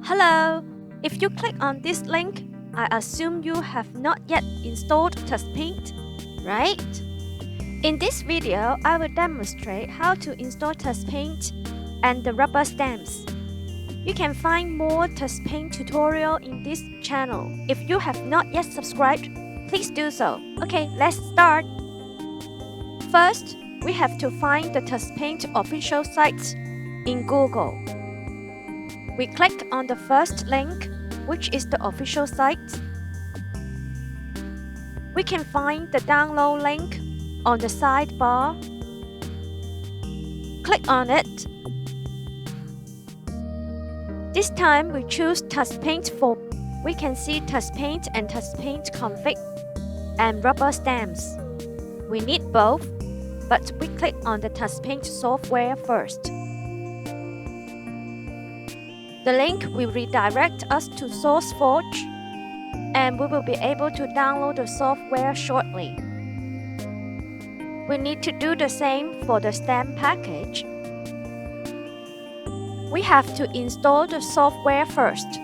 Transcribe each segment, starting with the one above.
Hello! If you click on this link, I assume you have not yet installed Tuxpaint, right? In this video, I will demonstrate how to install Tuxpaint and the rubber stamps. You can find more Tuxpaint tutorial in this channel. If you have not yet subscribed, please do so. Okay, let's start. First, we have to find the Tuxpaint official site in Google. We click on the first link, which is the official site. We can find the download link on the sidebar. Click on it. This time we choose Tuxpaint for. We can see Tuxpaint and Tuxpaint config and rubber stamps. We need both, but we click on the Tuxpaint software first. The link will redirect us to SourceForge, and we will be able to download the software shortly. We need to do the same for the stamp package. We have to install the software first.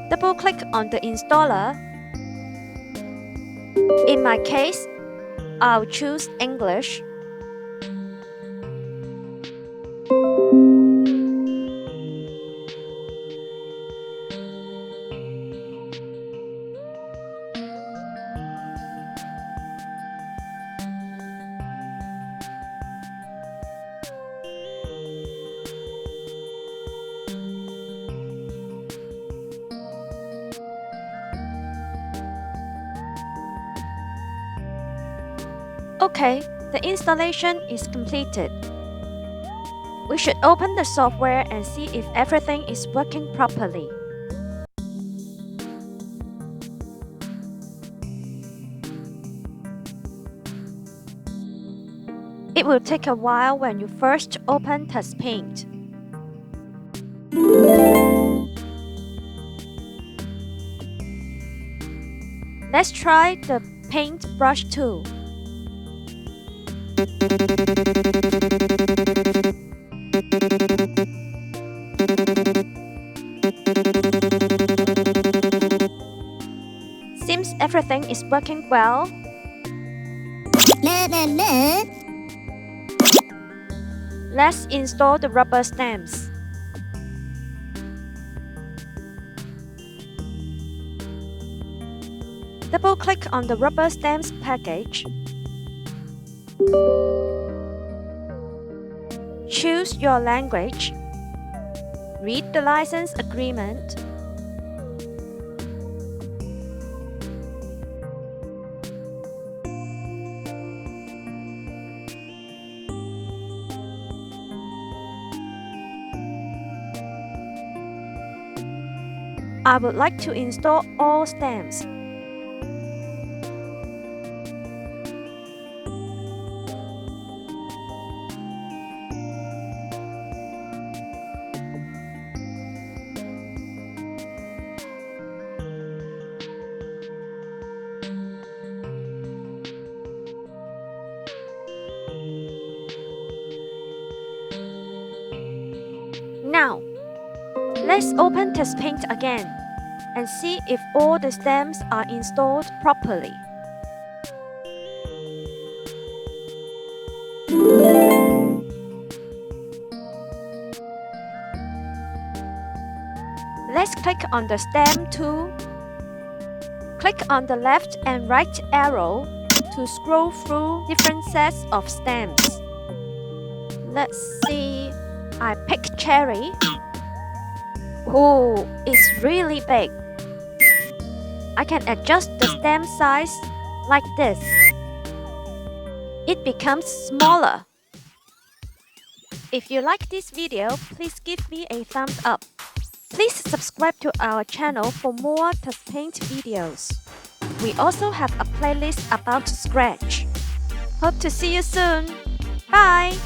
Double-click on the installer. In my case, I'll choose English. Okay, the installation is completed. We should open the software and see if everything is working properly. It will take a while when you first open Tuxpaint. Let's try the paint brush tool. Seems everything is working well. Let's install the rubber stamps. Double-click on the rubber stamps package. Choose your language. Read the license agreement. I would like to install all stamps. Now, let's open Tuxpaint again and see if all the stamps are installed properly. Let's click on the stamp tool. Click on the left and right arrow to scroll through different sets of stamps. Let's see. I pick cherry. Oh, it's really big. I can adjust the stamp size like this. It becomes smaller. If you like this video, please give me a thumbs up. Please subscribe to our channel for more Tuxpaint videos. We also have a playlist about Scratch. Hope to see you soon. Bye!